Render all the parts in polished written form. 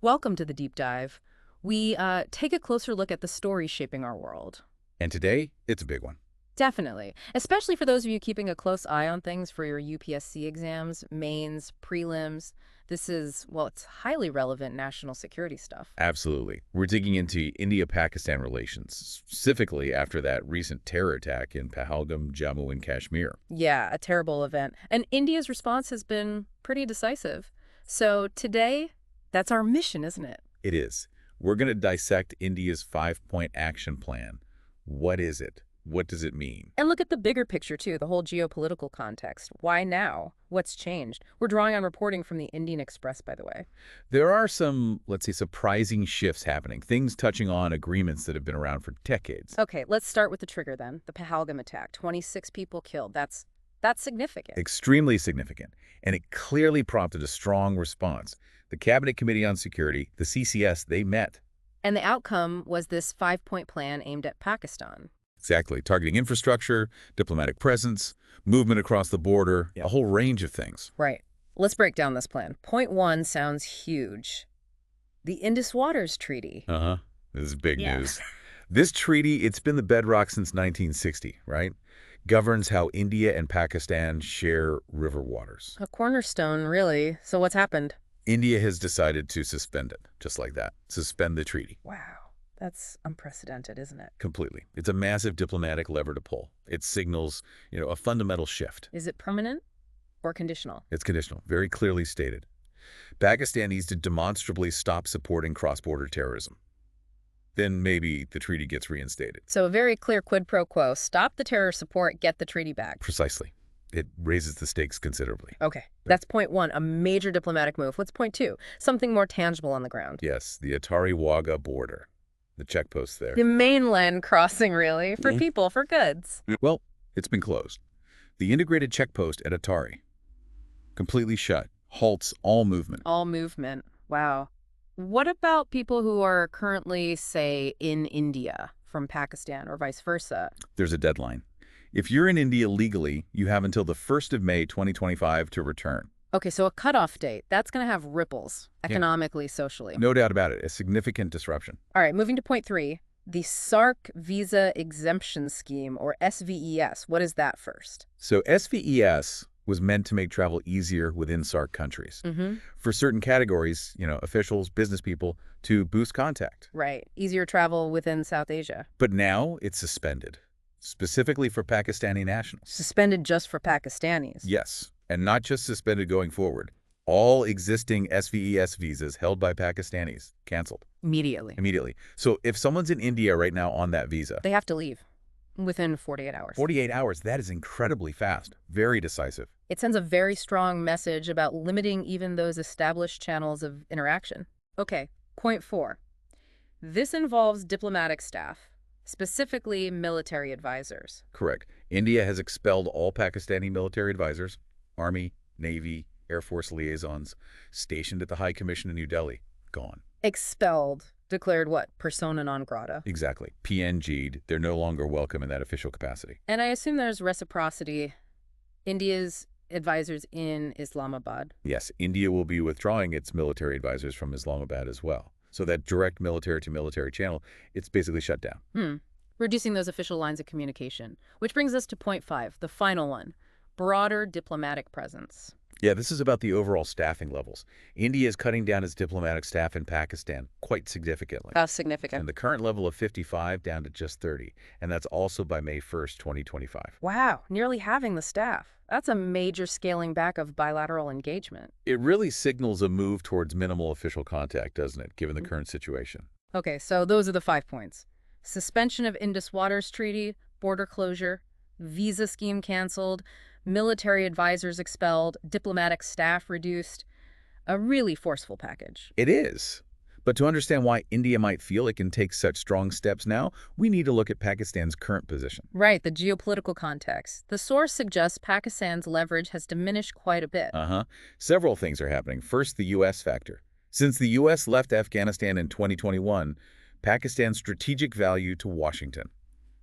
Welcome to the deep dive. We take a closer look at the stories shaping our world. And today, it's a big one. Definitely. Especially for those of you keeping a close eye on things for your UPSC exams, mains, prelims. This is, well, it's highly relevant national security stuff. Absolutely. We're digging into India-Pakistan relations, specifically after that recent terror attack in Pahalgam, Jammu, and Kashmir. Yeah, a terrible event. And India's response has been pretty decisive. So today, that's our mission, isn't it? It is. We're going to dissect India's five-point action plan. What is it? What does it mean? And look at the bigger picture, too, the whole geopolitical context. Why now? What's changed? We're drawing on reporting from the Indian Express, by the way. There are some, let's say, surprising shifts happening, things touching on agreements that have been around for decades. Okay, let's start with the trigger then. The Pahalgam attack. 26 people killed. That's significant. Extremely significant, and it clearly prompted a strong response. The Cabinet Committee on Security, the CCS, they met. And the outcome was this five-point plan aimed at Pakistan. Exactly. Targeting infrastructure, diplomatic presence, movement across the border, a whole range of things. Right. Let's break down this plan. Point one sounds huge. The Indus Waters Treaty. Uh-huh. This is big news. This treaty, it's been the bedrock since 1960, right? Governs how India and Pakistan share river waters. A cornerstone, really. So what's happened? India has decided to suspend it, just like that. Suspend the treaty. Wow. That's unprecedented, isn't it? Completely. It's a massive diplomatic lever to pull. It signals, a fundamental shift. Is it permanent or conditional? It's conditional, very clearly stated. Pakistan needs to demonstrably stop supporting cross-border terrorism. Then maybe the treaty gets reinstated. So a very clear quid pro quo. Stop the terror support, get the treaty back. Precisely. It raises the stakes considerably. Okay, that's point one, a major diplomatic move. What's point two? Something more tangible on the ground. Yes, the Atari-Wagah border. The checkpost there. The mainland crossing, really, for people, for goods. Well, it's been closed. The integrated checkpost at Atari, completely shut, halts all movement. All movement. Wow. What about people who are currently, say, in India from Pakistan or vice versa? There's a deadline. If you're in India legally, you have until the 1st of May 2025 to return. Okay, so a cutoff date. That's going to have ripples, economically, socially. No doubt about it. A significant disruption. All right, moving to point three, the SAARC Visa Exemption Scheme, or SVES. What is that first? So SVES was meant to make travel easier within SAARC countries. For certain categories, officials, business people, to boost contact. Right, easier travel within South Asia. But now it's suspended, specifically for Pakistani nationals. Suspended just for Pakistanis. Yes. And not just suspended going forward. All existing SVES visas held by Pakistanis canceled. Immediately. So if someone's in India right now on that visa, they have to leave within 48 hours. 48 hours, that is incredibly fast. Very decisive. It sends a very strong message about limiting even those established channels of interaction. Okay, point four. This involves diplomatic staff, specifically military advisors. Correct. India has expelled all Pakistani military advisors. Army, Navy, Air Force liaisons stationed at the High Commission in New Delhi. Gone. Expelled. Declared what? Persona non grata. Exactly. PNG'd. They're no longer welcome in that official capacity. And I assume there's reciprocity. India's advisors in Islamabad. Yes, India will be withdrawing its military advisors from Islamabad as well. So that direct military-to-military channel, it's basically shut down. Reducing those official lines of communication. Which brings us to point five, the final one. Broader diplomatic presence. Yeah, this is about the overall staffing levels. India is cutting down its diplomatic staff in Pakistan quite significantly. How significant? From the current level of 55 down to just 30. And that's also by May 1st, 2025. Wow, nearly halving the staff. That's a major scaling back of bilateral engagement. It really signals a move towards minimal official contact, doesn't it, given the current situation? Okay, so those are the 5 points. Suspension of Indus Waters Treaty, border closure, visa scheme canceled, military advisors expelled, diplomatic staff reduced. A really forceful package. It is. But to understand why India might feel it can take such strong steps now, we need to look at Pakistan's current position. Right, the geopolitical context. The source suggests Pakistan's leverage has diminished quite a bit. Several things are happening. First, the U.S. factor. Since the U.S. left Afghanistan in 2021, Pakistan's strategic value to Washington,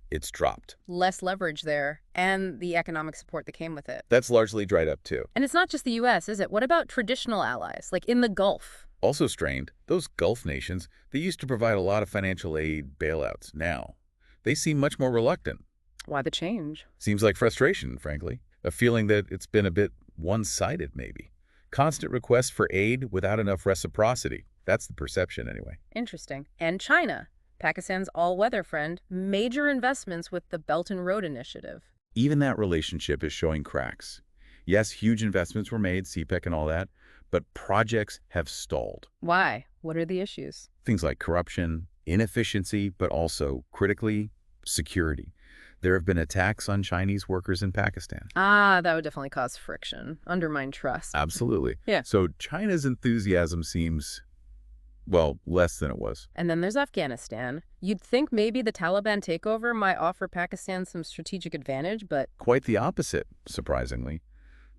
it's dropped. Less leverage there, and the economic support that came with it. That's largely dried up too. And it's not just the U.S., is it? What about traditional allies, like in the Gulf? Also strained, those Gulf nations, they used to provide a lot of financial aid bailouts. Now, they seem much more reluctant. Why the change? Seems like frustration, frankly. A feeling that it's been a bit one-sided, maybe. Constant requests for aid without enough reciprocity. That's the perception, anyway. Interesting. And China, Pakistan's all-weather friend, major investments with the Belt and Road Initiative. Even that relationship is showing cracks. Yes, huge investments were made, CPEC and all that, but projects have stalled. Why? What are the issues? Things like corruption, inefficiency, but also, critically, security. There have been attacks on Chinese workers in Pakistan. Ah, that would definitely cause friction, undermine trust. Absolutely. Yeah. So China's enthusiasm seems, well, less than it was. And then there's Afghanistan. You'd think maybe the Taliban takeover might offer Pakistan some strategic advantage, but Quite the opposite, surprisingly.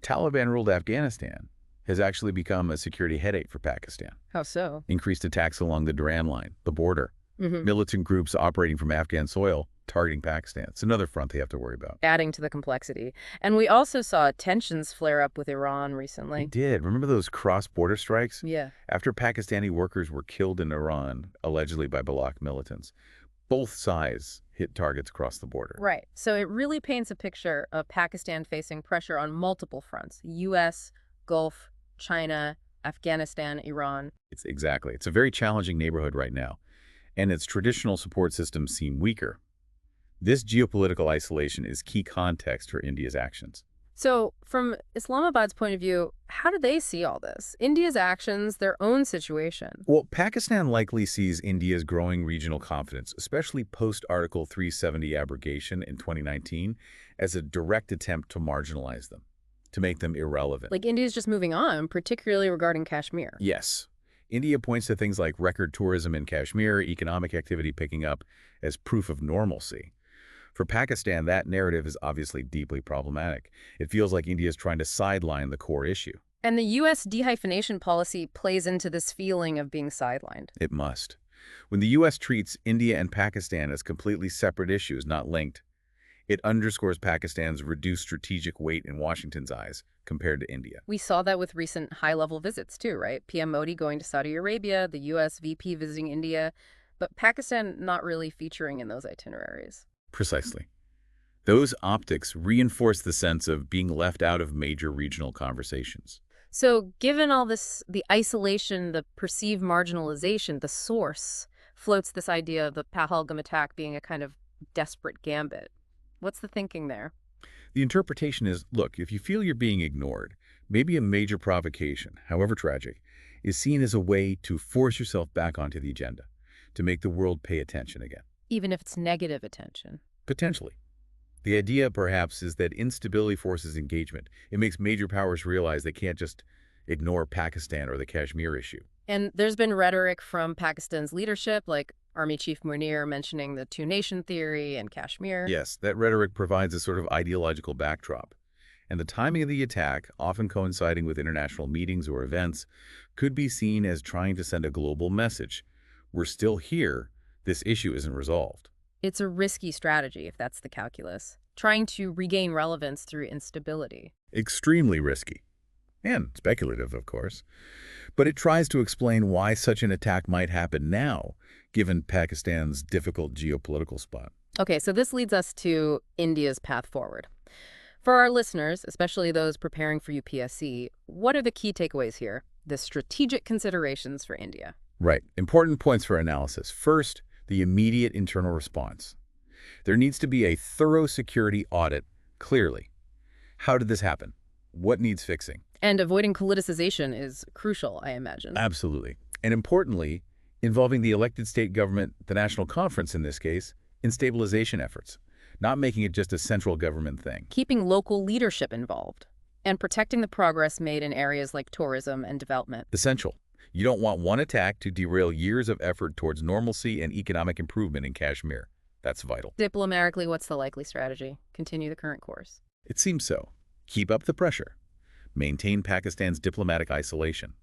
Taliban-ruled Afghanistan has actually become a security headache for Pakistan. how so? Increased attacks along the Durand Line, the border. Militant groups operating from Afghan soil targeting Pakistan. It's another front they have to worry about. Adding to the complexity. And we also saw tensions flare up with Iran They recently. did. Remember those cross-border strikes? Yeah. After Pakistani workers were killed in Iran, allegedly by Balak militants, both sides hit targets across the border. Right. So it really paints a picture of Pakistan facing pressure on multiple fronts: U.S., Gulf, China, Afghanistan, Iran. It's a very challenging neighborhood right now, and its traditional support systems seem weaker. This geopolitical isolation is key context for India's actions. So from Islamabad's point of view, how do they see all this? India's actions, their own situation. Well, Pakistan likely sees India's growing regional confidence, especially post-Article 370 abrogation in 2019, as a direct attempt to marginalize them, to make them irrelevant. Like India's just moving on, particularly regarding Kashmir. Yes. India points to things like record tourism in Kashmir, economic activity picking up, as proof of normalcy. For Pakistan, that narrative is obviously deeply problematic. It feels like India is trying to sideline the core issue. And the U.S. dehyphenation policy plays into this feeling of being sidelined. It must. When the U.S. treats India and Pakistan as completely separate issues, not linked, it underscores Pakistan's reduced strategic weight in Washington's eyes compared to India. We saw that with recent high-level visits too, right? PM Modi going to Saudi Arabia, the U.S. VP visiting India, but Pakistan not really featuring in those itineraries. Precisely. Those optics reinforce the sense of being left out of major regional conversations. So given all this, the isolation, the perceived marginalization, the source floats this idea of the Pahalgam attack being a kind of desperate gambit. What's the thinking there? The interpretation is, look, if you feel you're being ignored, maybe a major provocation, however tragic, is seen as a way to force yourself back onto the agenda, to make the world pay attention again. Even if it's negative attention. Potentially. The idea, perhaps, is that instability forces engagement. It makes major powers realize they can't just ignore Pakistan or the Kashmir issue. And there's been rhetoric from Pakistan's leadership, like Army Chief Munir mentioning the two-nation theory and Kashmir. Yes, that rhetoric provides a sort of ideological backdrop. And the timing of the attack, often coinciding with international meetings or events, could be seen as trying to send a global message. We're still here. This issue isn't resolved. It's a risky strategy, if that's the calculus, trying to regain relevance through instability. Extremely risky. And speculative, of course. But it tries to explain why such an attack might happen now, given Pakistan's difficult geopolitical spot. Okay, so this leads us to India's path forward. For our listeners, especially those preparing for UPSC, what are the key takeaways here? The strategic considerations for India. Right. Important points for analysis. First, the immediate internal response. There needs to be a thorough security audit, clearly. How did this happen? What needs fixing? And avoiding politicization is crucial, I imagine. Absolutely. And importantly, involving the elected state government, the national conference in this case, in stabilization efforts, not making it just a central government thing. Keeping local leadership involved and protecting the progress made in areas like tourism and development. Essential. You don't want one attack to derail years of effort towards normalcy and economic improvement in Kashmir. That's vital. Diplomatically, what's the likely strategy? Continue the current course. It seems so. Keep up the pressure. Maintain Pakistan's diplomatic isolation.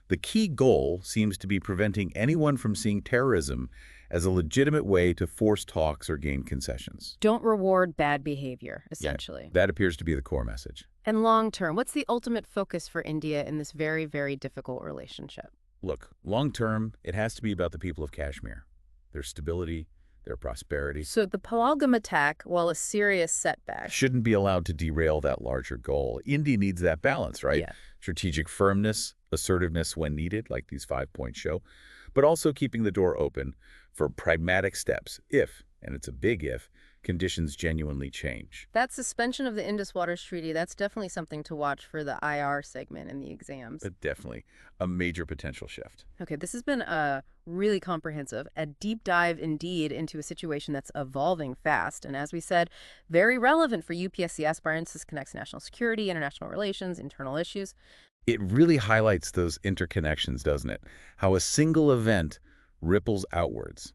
The key goal seems to be preventing anyone from seeing terrorism as a legitimate way to force talks or gain concessions. Don't reward bad behavior, essentially. Yeah, that appears to be the core message. And long term, what's the ultimate focus for India in this very, very difficult relationship? Look, long-term, it has to be about the people of Kashmir, their stability, their prosperity. So the Pahalgam attack, while a serious setback, Shouldn't be allowed to derail that larger goal. India needs that balance, right? yeah, Strategic firmness, assertiveness when needed, like these 5-point show, but also keeping the door open for pragmatic steps if, and it's a big if, conditions genuinely change. that suspension of the Indus Waters Treaty, that's definitely something to watch for the IR segment in the exams. But definitely a major potential shift. Okay, this has been a really comprehensive, a deep dive indeed into a situation that's evolving fast. And as we said, very relevant for UPSC aspirants. This connects national security, international relations, internal issues. It really highlights those interconnections, doesn't it? How a single event ripples outwards.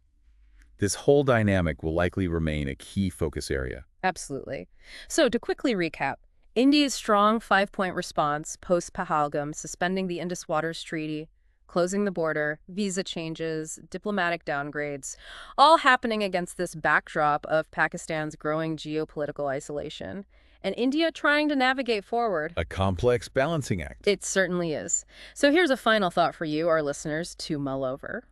This whole dynamic will likely remain a key focus area. Absolutely. So to quickly recap, India's strong 5-point response post-Pahalgam, suspending the Indus Waters Treaty, closing the border, visa changes, diplomatic downgrades, all happening against this backdrop of Pakistan's growing geopolitical isolation, and India trying to navigate forward. A complex balancing act. It certainly is. So here's a final thought for you, our listeners, to mull over.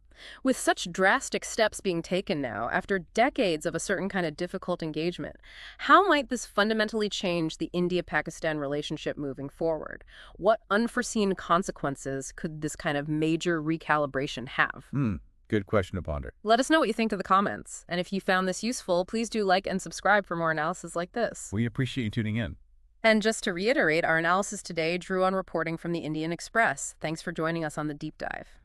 With such drastic steps being taken now, after decades of a certain kind of difficult engagement, how might this fundamentally change the India-Pakistan relationship moving forward? What unforeseen consequences could this kind of major recalibration have? Good question to ponder. Let us know what you think in the comments. And if you found this useful, please do like and subscribe for more analysis like this. We appreciate you tuning in. And just to reiterate, our analysis today drew on reporting from the Indian Express. Thanks for joining us on the deep dive.